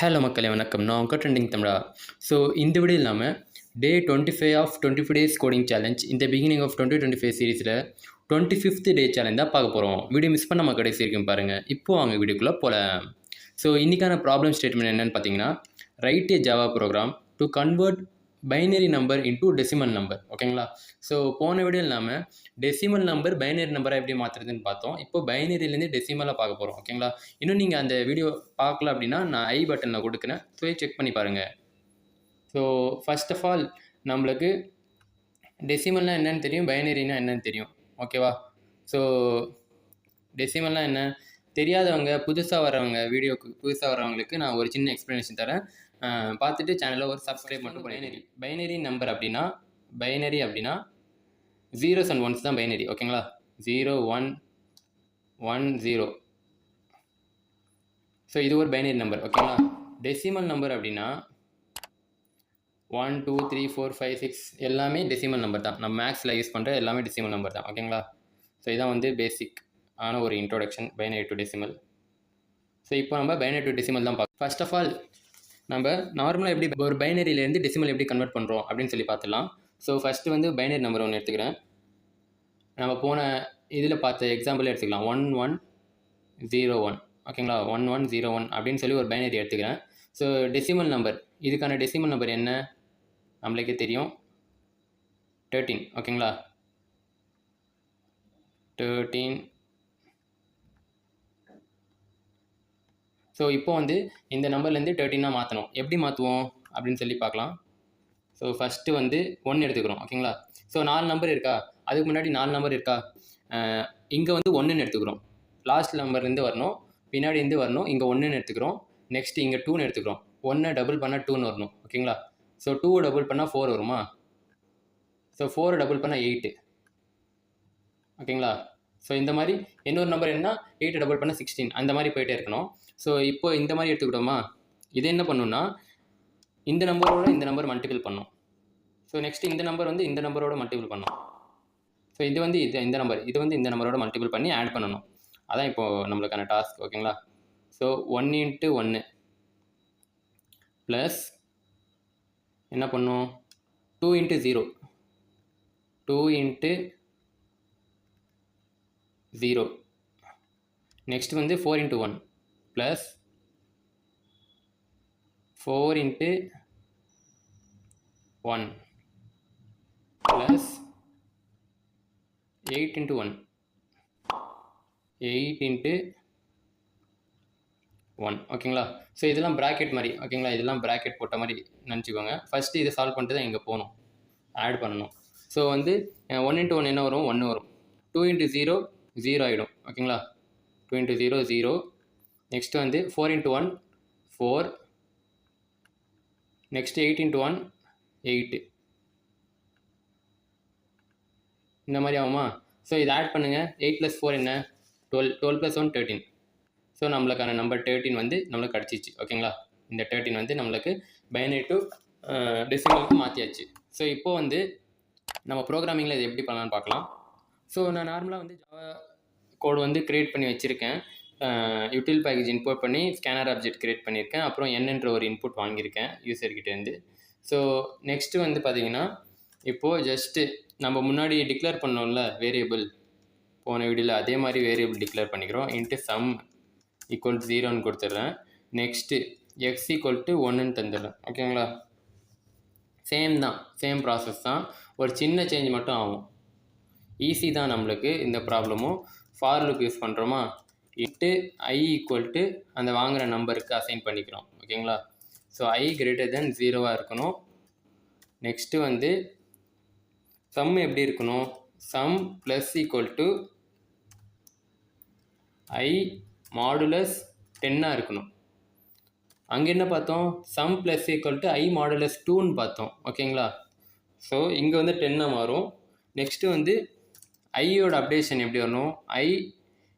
Hello மக்களே வணக்கம். நான் உங்கள் ட்ரெண்டிங் தமிழா. ஸோ இந்த வீடியோவில் நாம டே 25 ஆஃப் 25 டேஸ் கோடிங் சேலஞ்ச் இந்த பிகினிங் ஆஃப் 2025 சீரீஸில் 25th டே சேலஞ்ச் தான் பார்க்க போகிறோம். வீடியோ மிஸ் பண்ணாம கடைசி வரைக்கும் பாருங்கள். இப்போது அவங்க வீடியோக்குள்ளே போகலாம். ஸோ இன்றைக்கான ப்ராப்ளம் ஸ்டேட்மெண்ட் என்னென்னு பார்த்தீங்கன்னா, write a Java program to convert binary number into decimal number. ஓகேங்களா? ஸோ போன வீடியோவில் நாம் டெசிமல் நம்பர் பைனரி நம்பராக எப்படி மாற்றுறதுன்னு பார்த்தோம். இப்போ பைனரியிலேருந்து டெசிமலாக பார்க்க போகிறோம். ஓகேங்களா? இன்னும் நீங்கள் அந்த வீடியோ பார்க்கல அப்படின்னா நான் ஐ பட்டனில் கொடுக்குறேன். போய் செக் பண்ணி பாருங்கள். ஸோ ஃபர்ஸ்ட் ஆஃப் ஆல் நம்மளுக்கு டெசிமல்னால் என்னென்னு தெரியும், பைனரினா என்னென்னு தெரியும். ஓகேவா? ஸோ டெசிமல்னால் என்ன தெரியாதவங்க, புதுசாக வரவங்க, வீடியோக்கு புதுசாக வரவங்களுக்கு நான் ஒரு சின்ன எக்ஸ்ப்ளனேஷன் தரேன். பார்த்துட்டு சேனலில் ஒரு சப்ஸ்கிரைப் மட்டும் பைனரி பைனரி நம்பர் அப்படின்னா பைனரி அப்படின்னா ஜீரோஸ் அண்ட் ஒன்ஸ் தான் பைனரி. ஓகேங்களா? 0 1 1 0. ஸோ இது ஒரு பைனரி நம்பர். ஓகேங்களா? டெசிமல் நம்பர் அப்படின்னா 1 2 3 4 5 6 எல்லாமே டெசிமல் நம்பர் தான். நம்ம மேக்ஸில் யூஸ் பண்ணுற எல்லாமே டெசிமல் நம்பர் தான். ஓகேங்களா? ஸோ இதான் வந்து பேசிக் ஆன ஒரு introduction binary to decimal. So இப்போ நம்ம பைனரி டு டெசிமல் தான் பார்க்கலாம். ஃபர்ஸ்ட் ஆஃப் ஆல் நம்ம நார்மலாக எப்படி ஒரு பைனரியிலேருந்து டெசிமல் எப்படி கன்வெர்ட் பண்ணுறோம் அப்படின்னு சொல்லி பார்த்துலாம். ஸோ ஃபஸ்ட்டு வந்து பைனரி நம்பர் ஒன்று எடுத்துக்கிறேன். நம்ம போன இதில் பார்த்த எக்ஸாம்பிளே எடுத்துக்கலாம். 1 1 0 1. ஓகேங்களா? 1 1 0 1 அப்படின்னு சொல்லி ஒரு பைனரி எடுத்துக்கிறேன். ஸோ டெசிமல் நம்பர், இதுக்கான டெசிமல் நம்பர் என்ன நம்மளுக்கே தெரியும், 13. ஓகேங்களா? 13. ஸோ இப்போ வந்து இந்த நம்பர்லேருந்து 13 மாற்றணும். எப்படி மாற்றுவோம் அப்படின்னு சொல்லி பார்க்கலாம். ஸோ ஃபஸ்ட்டு வந்து 1 எடுத்துக்கிறோம். ஓகேங்களா? ஸோ 4 நம்பர் இருக்கா, அதுக்கு முன்னாடி 4 நம்பர் இருக்கா, இங்கே வந்து 1ன்னு எடுத்துக்கிறோம். லாஸ்ட் நம்பர்லேருந்து வரணும், பின்னாடி இருந்து வரணும். இங்கே 1ன்னு எடுத்துக்கிறோம். நெக்ஸ்ட் இங்கே 2ன்னு எடுத்துக்கிறோம். 1 டபுள் பண்ணால் 2ன்னு வரணும். ஓகேங்களா? ஸோ 2 டபுள் பண்ணால் 4 வருமா? ஸோ 4 டபுள் பண்ணால் 8. ஓகேங்களா? ஸோ இந்த மாதிரி இன்னொரு நம்பர் என்ன, 8 டபுள் பண்ணால் 16. அந்த மாதிரி போயிட்டே இருக்கணும். ஸோ இப்போ இந்த மாதிரி எடுத்துக்கிட்டோமா, இது என்ன பண்ணணும்னா இந்த நம்பரோட இந்த நம்பர் மல்டிபிள் பண்ணும். ஸோ நெக்ஸ்ட் இந்த நம்பர் வந்து இந்த நம்பரோட மல்டிபிள் பண்ணும். ஸோ இது வந்து இந்த நம்பர் இது வந்து இந்த நம்பரோட மல்டிபிள் பண்ணி ஆட் பண்ணணும். அதான் இப்போது நம்மளுக்கான டாஸ்க். ஓகேங்களா? ஸோ 1 × 1 ப்ளஸ் என்ன பண்ணும், 2 × 0 2 × 0. நெக்ஸ்ட் வந்து 4 × 1 ப்ளஸ் 4 × 1 ப்ளஸ் 8 × 1 8 × 1. ஓகேங்களா? ஸோ இதெல்லாம் ப்ராக்கெட் மாதிரி. ஓகேங்களா? இதெல்லாம் ப்ராக்கெட் போட்ட மாதிரி நினச்சிக்கோங்க. ஃபஸ்ட்டு இதை சால்வ் பண்ணிட்டு தான் இங்கே போகணும், ஆட் பண்ணணும். ஸோ வந்து 1 × 1 என்ன வரும், 1 வரும். 2 × 0 0 ஆகிடும். ஓகேங்களா? 2 × 0 0. நெக்ஸ்ட்டு வந்து 4 × 1 4. நெக்ஸ்ட்டு 8 × 1 8. இந்த மாதிரி ஆகுமா? ஸோ இதை ஆட் பண்ணுங்கள். 8 + 4 என்ன, 12. 12 + 1 13. ஸோ நம்மளுக்கான நம்பர் 13 வந்து நம்மளுக்கு கிடச்சிச்சு. ஓகேங்களா? இந்த 13 வந்து நம்மளுக்கு பைனரி டு டெசிமலுக்கு மாற்றியாச்சு. ஸோ இப்போ வந்து நம்ம ப்ரோக்ராமிங்கில் இது எப்படி பண்ணலான்னு பார்க்கலாம். ஸோ நான் நார்மலாக வந்து ஜாவா கோடு வந்து க்ரியேட் பண்ணி வச்சுருக்கேன். யூட்டில் பேக்கேஜ் இம்போர்ட் பண்ணி ஸ்கேனர் ஆப்ஜெக்ட் க்ரியேட் பண்ணியிருக்கேன். அப்புறம் என்னன்ற ஒரு இன்புட் வாங்கியிருக்கேன் யூசர்கிட்டேருந்து. ஸோ நெக்ஸ்ட்டு வந்து பார்த்திங்கன்னா, இப்போது ஜஸ்ட்டு நம்ம முன்னாடி டிக்ளேர் பண்ணோம்ல வேரியபிள், போன வீடியோவில் அதே மாதிரி வேரியபிள் டிக்ளேர் பண்ணிக்கிறோம். இன்ட்டு சம் ஈக்குவல் 0ன்னு கொடுத்துட்றேன். நெக்ஸ்ட்டு x = 1ன்னு தந்துடுறேன். ஓகேங்களா? சேம் தான், சேம் ப்ராசஸ் தான், ஒரு சின்ன சேஞ்ச் மட்டும் ஆகும். ஈஸி தான் நம்மளுக்கு இந்த ப்ராப்ளமும். ஃபார் லூப் யூஸ் பண்ணுறோமா, இன்ட்டு i = அந்த வாங்குகிற நம்பருக்கு அசைன் பண்ணிக்கிறோம். ஓகேங்களா? ஸோ i > 0 இருக்கணும். நெக்ஸ்ட்டு வந்து சம் எப்படி இருக்கணும், sum plus equal i modulus 10 இருக்கணும். அங்கே என்ன பார்த்தோம், sum plus equal i modulus 2ன்னு பார்த்தோம். ஓகேங்களா? ஸோ இங்கே வந்து 10 மாறும். நெக்ஸ்ட்டு வந்து ஐயோட அப்டேஷன் எப்படி வரணும், i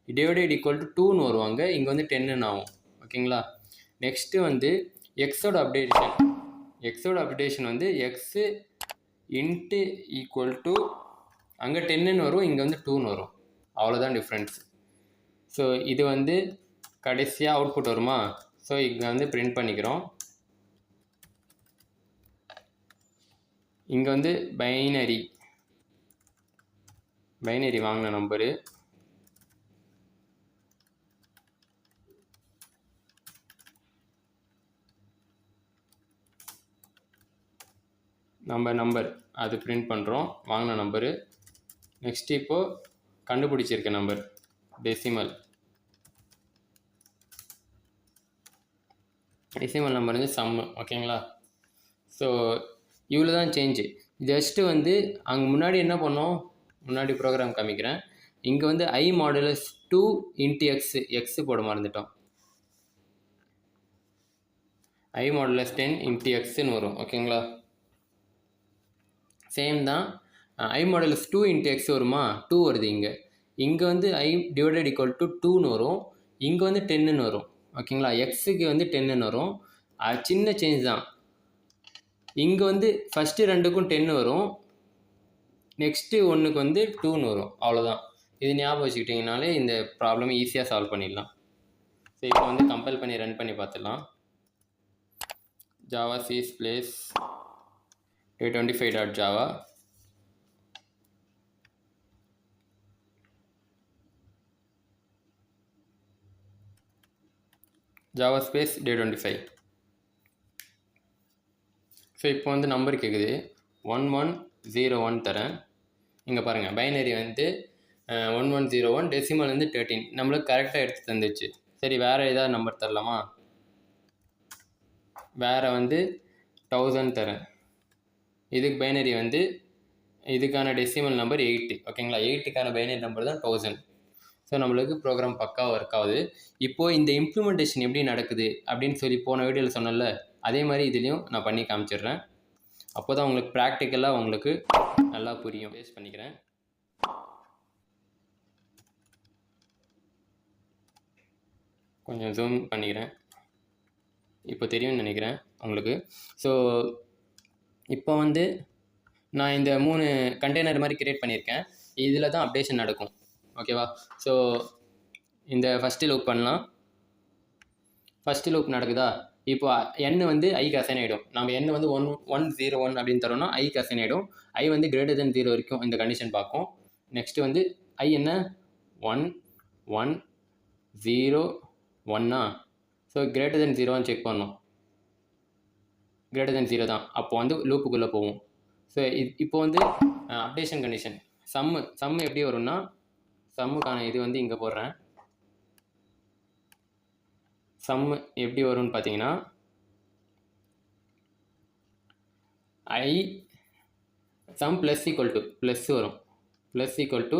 டிவைடட் ஈக்குவல் 2ன்னு வருவாங்க. இங்கே வந்து 10ன்னு ஆகும். ஓகேங்களா? நெக்ஸ்ட்டு வந்து எக்ஸோட அப்டேஷன் வந்து x இன்ட்டு ஈக்குவல் டு அங்கே 10ன்னு வரும், இங்கே வந்து 2ன்னு வரும். அவ்வளோதான் டிஃப்ரென்ஸ். ஸோ இது வந்து கடைசியாக அவுட்புட் வருமா, ஸோ இங்கே வந்து பிரிண்ட் பண்ணிக்கிறோம். இங்கே வந்து பைனரி வாங்கின நம்பரு, நம்பர் அது பிரிண்ட் பண்ணுறோம், வாங்கின நம்பரு. நெக்ஸ்ட் இப்போது கண்டுபிடிச்சிருக்க நம்பர் டெசிமல் நம்பர் வந்து சம்மு. ஓகேங்களா? ஸோ இவ்வளோ தான் சேஞ்சு. ஜஸ்ட்டு வந்து அங்கே முன்னாடி என்ன பண்ணோம், முன்னாடி ப்ரோக்ராம் காமிக்கிறேன். இங்கே வந்து I மாடுலஸ் 2 இன்ட்டு எக்ஸ் போட மறந்துட்டோம். I மாடுலஸ் 10 இன்ட்டு எக்ஸ்ன்னு வரும். ஓகேங்களா? சேம் தான். I மாடுலஸ் 2 இன்ட்டு எக்ஸ் வருமா, 2 வருது. இங்கே வந்து I டிவைடட் ஈக்குவல் டு 2ன்னு வரும். இங்கே வந்து 10ன்னு வரும். ஓகேங்களா? எக்ஸுக்கு வந்து 10ன்னு வரும். சின்ன சேஞ்ச் தான். இங்கே வந்து ஃபஸ்ட்டு ரெண்டுக்கும் 10 வரும், நெக்ஸ்ட்டு ஒன்றுக்கு வந்து 2ன்னு வரும். அவ்வளோதான். இது ஞாபகம் வச்சுக்கிட்டிங்கனாலே இந்த ப்ராப்ளம் ஈஸியாக சால்வ் பண்ணிடலாம். ஸோ இப்போ வந்து கம்பைல் பண்ணி ரன் பண்ணி பார்த்துடலாம். ஜாவா சீஸ் பிளேஸ் day25.java Java space day25. So இப்போ வந்து நம்பர் கேட்குது 1101 தரேன். இங்கே பாருங்கள், பைனரி வந்து 1101, டெசிமல் வந்து 13. நம்மளுக்கு கரெக்டாக எடுத்து தந்துச்சு. சரி, வேறு ஏதாவது நம்பர் தரலாமா? வேறு வந்து 1000 தரேன். இதுக்கு பைனரி வந்து இதுக்கான டெசிமல் நம்பர் 8. ஓகேங்களா? 8க்கான பைனரி நம்பர் தான் 1000. ஸோ நம்மளுக்கு ப்ரோக்ராம் பக்காவாக ஒர்க் ஆகுது. இப்போது இந்த இம்ப்ளிமெண்டேஷன் எப்படி நடக்குது அப்படின்னு சொல்லி போன வீடியோவில் சொன்னல, அதே மாதிரி இதுலேயும் நான் பண்ணி காமிச்சிடுறேன். அப்போ தான் உங்களுக்கு ப்ராக்டிக்கலாக உங்களுக்கு நல்லா புரியும். பேஸ் பண்ணிக்கிறேன். கொஞ்சம் ஜூம் பண்ணிக்கிறேன், இப்போ தெரியும்னு நினைக்கிறேன் உங்களுக்கு. ஸோ இப்போ வந்து நான் இந்த 3 கண்டெய்னர் மாதிரி கிரியேட் பண்ணியிருக்கேன். இதில் தான் அப்டேஷன் நடக்கும். ஓகேவா? ஸோ இந்த ஃபஸ்ட்டு லூப் பண்ணலாம். ஃபஸ்ட்டு லூப் நடக்குதா? இப்போ n வந்து ஐக்கு அசைன் ஆகிடும். நம்ம n வந்து 101 அப்படின்னு தரோம்னா ஐக்கு அசைன் ஆகிடும். I வந்து கிரேட்டர் தென் 0 வரைக்கும் இந்த கண்டிஷன் பார்க்கும். நெக்ஸ்ட்டு வந்து I என்ன 1 1 0 1ஆ? ஸோ கிரேட்டர் தென் 0 செக் பண்ணணும். கிரேட்டர் தென் 0 தான். அப்போ வந்து லூப்புக்குள்ளே போவோம். ஸோ இப்போ வந்து அப்டேஷன் கண்டிஷன் சம்மு எப்படி வரும்னா, சம்முக்கான இது வந்து இங்கே போடுறேன். சம்மு எப்படி வரும்னு பார்த்தீங்கன்னா, I sum plus equal to plus வரும். Plus equal to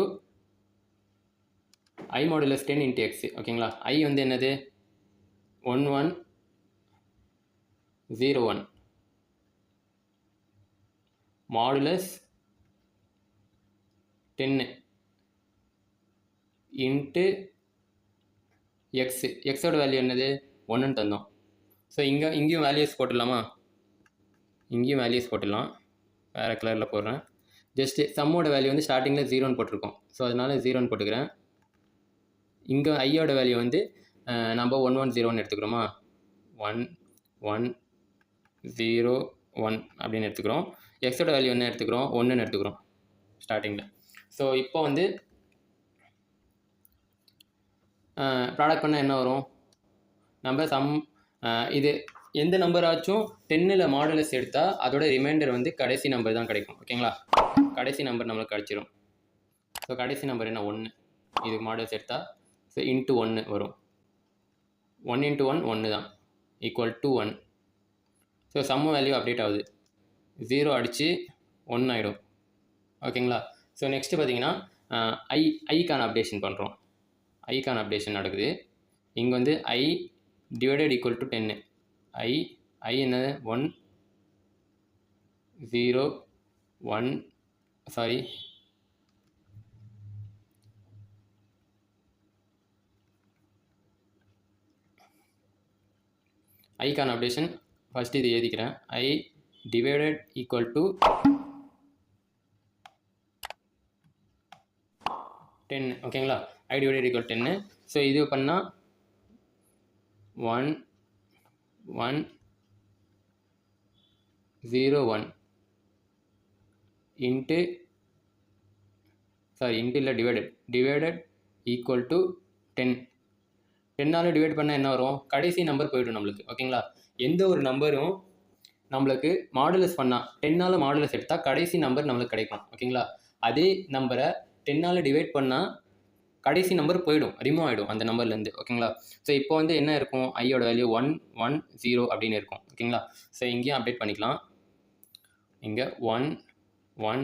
I modulus 10 into x. ஓகேங்களா? I வந்து என்னது 1101 மாடுலஸ் 10 இன்ட்டு எக்ஸோட வேல்யூ என்னது 1ன்னு தந்தோம். ஸோ இங்கேயும் வேல்யூஸ் போட்டுடலாமா? இங்கேயும் வேல்யூஸ் போட்டுடலாம். வேறு கலரில் போடுறேன். ஜஸ்ட்டு சம்மோட வேல்யூ வந்து ஸ்டார்டிங்கில் 0ன்னு போட்டிருக்கோம். ஸோ அதனால் 0ன்னு போட்டுக்கிறேன். இங்கே ஐயோட வேல்யூ வந்து நம்ம 1101 எடுத்துக்கிறோமா, 1101 அப்படின்னு எடுத்துக்கிறோம். எக்ஸோட வேல்யூ என்ன எடுத்துக்கிறோம், 1ன்னு எடுத்துக்கிறோம் ஸ்டார்டிங்கில். ஸோ இப்போ வந்து ப்ராடக்ட் பண்ணால் என்ன வரும், நம்ம இது எந்த நம்பராச்சும் 10ல் மாடுலஸ் எடுத்தால் அதோட ரிமைண்டர் வந்து கடைசி நம்பர் தான் கிடைக்கும். ஓகேங்களா? கடைசி நம்பர் நம்மளுக்கு கிடச்சிரும். ஸோ கடைசி நம்பர் என்ன 1, இதுக்கு மாடுலஸ் எடுத்தால் ஸோ இன்ட்டு 1 வரும். 1 இன்ட்டு 1 1 தான், equal to 1. So sum value update ஆகுது. 0 அடித்து 1 ஆகிடும். ஓகேங்களா? ஸோ நெக்ஸ்ட்டு பார்த்தீங்கன்னா ஐக்கான அப்டேஷன் பண்ணுறோம். ஐக்கான அப்டேஷன் நடக்குது. இங்கே வந்து I divided equal to 10. I என்னது 1 0 1 சாரி ஐக்கான அப்டேஷன் ஃபஸ்ட்டு இது எழுதிக்கிறேன். I divided equal to 10. ஓகேங்களா? I divided equal 10. ஸோ இது பண்ணால் 1 1 0 1 இன்ட்டு இன்ட்டு இல்லை டிவைடட் ஈக்குவல் டு 10. 10ஆல் டிவைட் பண்ணால் என்ன வரும்? கடைசி நம்பர் போய்டும் நம்மளுக்கு. ஓகேங்களா? எந்த ஒரு நம்பரும் நம்மளுக்கு மாடுலஸ் பண்ணால் 10ஆல் மாடுலஸ் எடுத்தால் கடைசி நம்பர் நம்மளுக்கு கிடைக்கும். ஓகேங்களா? அதே நம்பரை 10ஆல் டிவைட் பண்ணால் கடைசி நம்பர் போய்டும், ரிமூவ் ஆகிடும் அந்த நம்பர்லேருந்து. ஓகேங்களா? ஸோ இப்போ வந்து என்ன இருக்கும்? ஐயோட வேல்யூ 1 1 0 அப்படின்னு இருக்கும். ஓகேங்களா? ஸோ இங்கேயும் அப்டேட் பண்ணிக்கலாம். இங்கே 1 1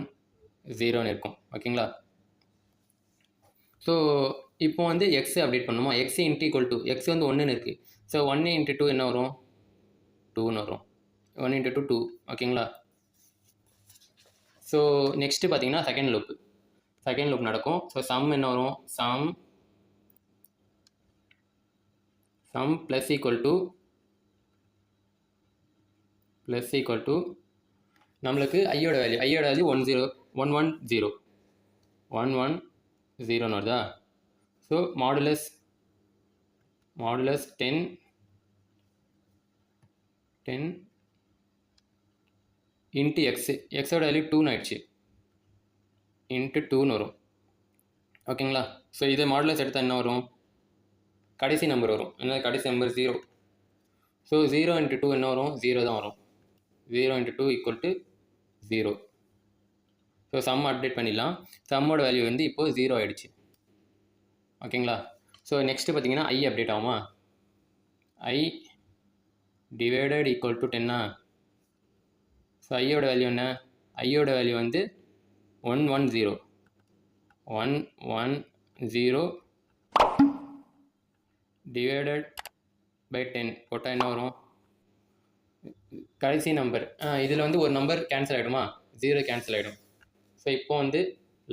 0ன்னு இருக்கும். ஓகேங்களா? ஸோ இப்போ வந்து எக்ஸ் அப்டேட் பண்ணுமா? X into equal to X வந்து 1ன்னு இருக்குது. ஸோ 1 இன்ட்டு 2 என்ன வரும்? 2ன்னு வரும். 1 இன்ட்டு 2 2. ஓகேங்களா? ஸோ நெக்ஸ்ட்டு பார்த்தீங்கன்னா செகண்ட் லூப் நடக்கும். ஸோ சம் என்ன வரும்? சம் ப்ளஸ் ஈக்குவல் டு நம்மளுக்கு ஐயோட வேல்யூ 1 1 0 வருதா? ஸோ மாடுலஸ் 10 இன்ட்டு எக்ஸோட வேல்யூ 2ன்னு ஆயிடுச்சு, இன்ட்டு 2ன்னு வரும். ஓகேங்களா? ஸோ இதை மாடுலஸ் எடுத்தால் என்ன வரும்? கடைசி நம்பர் வரும். என்ன கடைசி நம்பர்? 0. ஸோ 0 இன்ட்டு 2 என்ன வரும்? 0 தான் வரும். 0 into 2 equal to 0. So sum update பண்ணிடலாம். சம்மோட வேல்யூ வந்து இப்போது 0 ஆகிடுச்சு. ஓகேங்களா? ஸோ நெக்ஸ்ட்டு பார்த்தீங்கன்னா ஐ அப்டேட் ஆகுமா? I divided equal to 10. So ஐயோட வேல்யூ என்ன? ஐயோட வேல்யூ வந்து 1 1 0 டிவைடட் பை 10 போட்டால் என்ன வரும்? கடைசி நம்பர் இதில் வந்து ஒரு நம்பர் கேன்சல் ஆகிடுமா? 0 கேன்சல் ஆகிடும். ஸோ இப்போ வந்து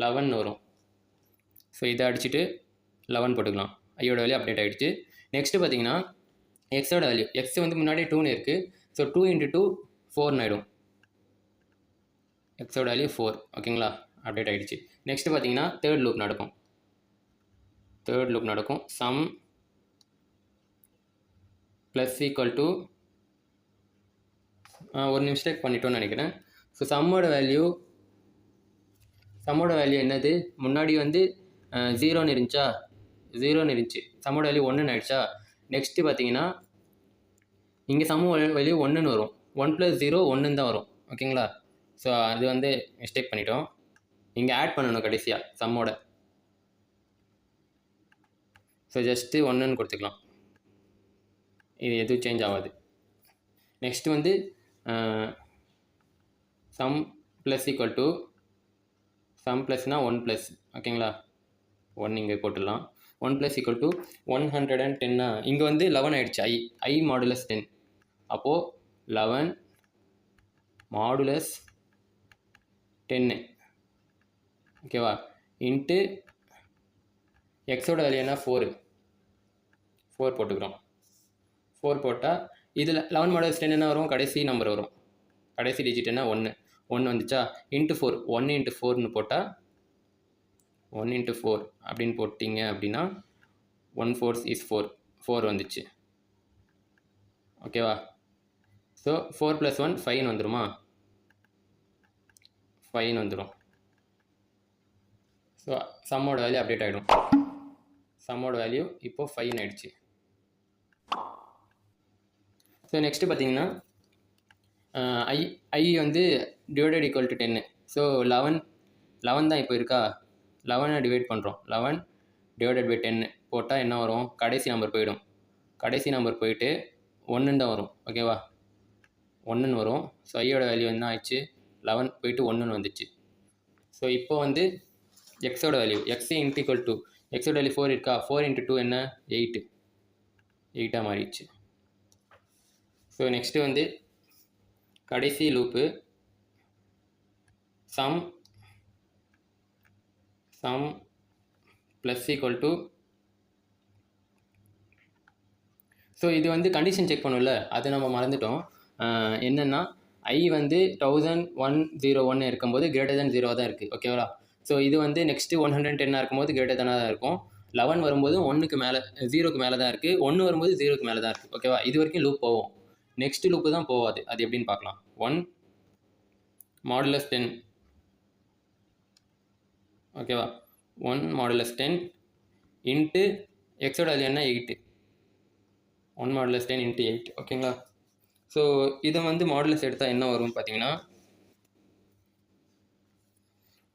11 வரும். ஸோ இதை அடிச்சுட்டு 11 போட்டுக்கலாம். ஐயோட வேல்யூ அப்டேட் ஆகிடுச்சு. நெக்ஸ்ட்டு பார்த்தீங்கன்னா எக்ஸோட வேல்யூ, எக்ஸ் வந்து முன்னாடி 2ன்னு இருக்குது. ஸோ 2 இன்ட்டு 2 4ன்னு ஆகிடும். எக்ஸோட வேல்யூ 4. ஓகேங்களா? அப்டேட் ஆகிடுச்சு. நெக்ஸ்ட்டு பார்த்தீங்கன்னா தேர்ட் லூப் நடக்கும். சம் ப்ளஸ் ஈக்குவல் டு ஒரு மிஸ்டேக் பண்ணிட்டோன்னு நினைக்கிறேன். ஸோ சம்மோட வேல்யூ என்னது? முன்னாடி வந்து 0ன்னு இருந்துச்சு. சம்மோட வேல்யூ 1ன்னு ஆகிடுச்சா? நெக்ஸ்ட்டு பார்த்தீங்கன்னா இங்கே சம்ம வேல்யூ 1ன்னு வரும். 1 + 0 1ன்னு தான் வரும். ஓகேங்களா? ஸோ அது வந்து மிஸ்டேக் பண்ணிட்டோம். இங்கே ஆட் பண்ணணும் கடைசியாக சம்மோட. ஸோ ஜஸ்ட்டு 1ன்னு கொடுத்துக்கலாம். இது எதுவும் சேஞ்ச் ஆகாது. நெக்ஸ்ட்டு வந்து sum plus equal to sum ப்ளஸ்னால் 1 ப்ளஸ். ஓகேங்களா? 1 இங்கே போட்டுடலாம். 1 ப்ளஸ் ஈக்குவல் டு 110. இங்கே வந்து 11 ஆகிடுச்சு. I modulus 10. அப்போது 11 மாடுலஸ் 10. ஓகேவா? இன்ட்டு எக்ஸோட வேல்யூ என்ன? 4 போட்டுக்கிறோம். 4 போட்டால் இதில் 11 மாடுலஸ் 10 என்ன வரும்? கடைசி நம்பர் வரும். கடைசி டிஜிட் என்ன? 1 வந்துச்சா? இன்ட்டு 4 1 இன்ட்டு 4ன்னு போட்டால் 1 இன்ட்டு 4 அப்படின்னு போட்டிங்க அப்படின்னா 1 4 is 4 வந்துச்சு. ஓகேவா? ஸோ 4 + 1 5 வந்துடுமா? 5 வந்துடும். ஸோ சம்மோட வேல்யூ அப்டேட் ஆகிடும். சம்மோட வேல்யூ இப்போது 5 ஆகிடுச்சு. ஸோ நெக்ஸ்ட்டு பார்த்தீங்கன்னா ஐ வந்து டிவைடட் ஈக்குவல் டு 10. ஸோ 11 தான் இப்போ இருக்கா? 11 டிவைட் பண்ணுறோம். 11 டிவைடட் பை 10 போட்டால் என்ன வரும்? கடைசி நம்பர் போயிடும். கடைசி நம்பர் போயிட்டு 1ன்னு தான் வரும். ஓகேவா? 1ன்னு வரும். ஸோ ஐயோட வேல்யூ என்ன ஆயிடுச்சு? 11 போயிட்டு 1ன்னு வந்துச்சு. ஸோ இப்போ வந்து எக்ஸோட value X into equal to எக்ஸோட வேல்யூ 4 இருக்கா? 4 இன்ட்டு 2 என்ன? 8 மாறிடுச்சு. ஸோ நெக்ஸ்ட்டு வந்து கடைசி loop some plus equal to so இது வந்து கண்டிஷன் செக் பண்ணல, அதை நம்ம மறந்துட்டோம். என்னென்னா ஐ வந்து 1101 இருக்கும்போது கிரேட்டர் தென் 0 தான் இருக்குது. ஓகேவா? ஸோ இது வந்து நெக்ஸ்ட்டு 110 இருக்கும்போது கிரேட்டர் தானாக தான் இருக்கும். 11 வரும்போது 1க்கு மேலே 0க்கு மேலே தான் இருக்குது. 1 வரும்போது 0க்கு மேலே தான் இருக்குது. ஓகேவா? இது வரைக்கும் லூப் போகும். நெக்ஸ்ட் லூப்பு தான் போகாது. அது எப்படின்னு பார்க்கலாம். 1 மாடுலஸ் 10 ஓகேவா, 1 மாடுலஸ் 10 இன்ட்டு எக்ஸோட வேல்யூ என்ன 8, 1 மாடுலஸ் 10 இன்ட்டு 8 ஓகேங்களா. ஸோ இதை வந்து மாடுலஸ் எடுத்தால் என்ன வரும்னு பார்த்தீங்கன்னா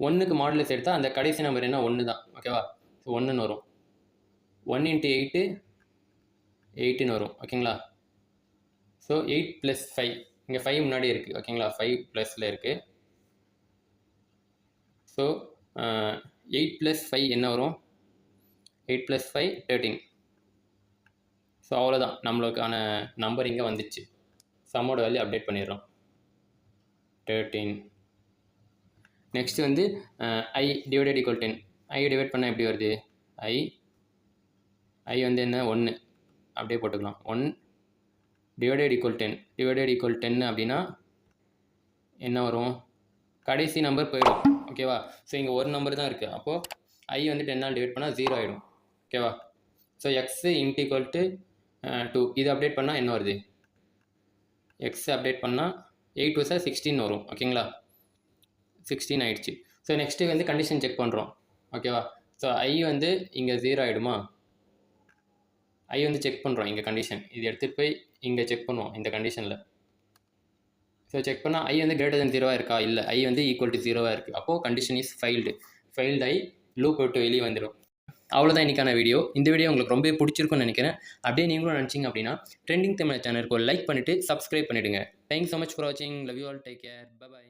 1க்கு மாடுலஸ் எடுத்தால் அந்த கடைசி நம்பர் என்ன 1 தான் ஓகேவா. ஸோ 1ன்னு வரும். 1 இன்ட்டு 8 8ன்னு வரும் ஓகேங்களா. ஸோ 8 + 5 இங்கே 5 முன்னாடி இருக்குது ஓகேங்களா, 5 ப்ளஸில் இருக்குது. ஸோ 8 + 5 என்ன வரும், 8 + 5 13. ஸோ அவ்வளோதான், நம்மளுக்கான நம்பர் இங்கே வந்துச்சு. சம்மோட வேல்யூ அப்டேட் பண்ணிடுறோம் 13. நெக்ஸ்ட் வந்து I divided equal 10. I divide பண்ணால் எப்படி வருது, ஐ வந்து என்ன 1 அப்படியே போட்டுக்கலாம். 1 டிவைடட் ஈக்குவல் 10 டிவைடட் ஈக்குவல் 10 அப்படின்னா என்ன வரும், கடைசி நம்பர் போயிடும் ஓகேவா. ஸோ இங்கே ஒரு நம்பர் தான் இருக்குது. அப்போது ஐ வந்து 10ஆல் டிவைட் பண்ணால் 0 ஆகிடும் ஓகேவா. So X int equal to 2 இது அப்டேட் பண்ணால் என்ன வருது, எக்ஸ் அப்டேட் பண்ணால் 8 + 16 வரும் ஓகேங்களா. 16 ஆகிடுச்சு. ஸோ நெக்ஸ்ட்டு வந்து கண்டிஷன் செக் பண்ணுறோம் ஓகேவா. ஸோ ஐ வந்து இங்கே 0 ஆகிடுமா, ஐ வந்து செக் பண்ணுறோம் இங்கே கண்டிஷன். இது எடுத்துகிட்டு போய் இங்கே செக் பண்ணுவோம் இந்த கண்டிஷனில். ஸோ செக் பண்ணால் ஐ வந்து கிரேட்டர் தென் 0 இருக்கா, இல்லை ஐ வந்து ஈக்குவல் டு 0 இருக்குது. அப்போது condition is failed I loop விட்டு வெளியே வந்துடும். அவ்வளோதான் இன்றைக்கான வீடியோ. இந்த வீடியோ உங்களுக்கு ரொம்ப பிடிச்சிருக்குன்னு நினைக்கிறேன். அப்படியே நீங்களும் நினச்சிங்க அப்படின்னா ட்ரெண்டிங் தமிழ் சேனலுக்கு ஒரு லைக் பண்ணிவிட்டு சப்ஸ்கிரைப் பண்ணிவிடுங்க. தேங்க்ஸ் ஸோ மச் ஃபார் வாட்சிங். Love you all. Take care. By.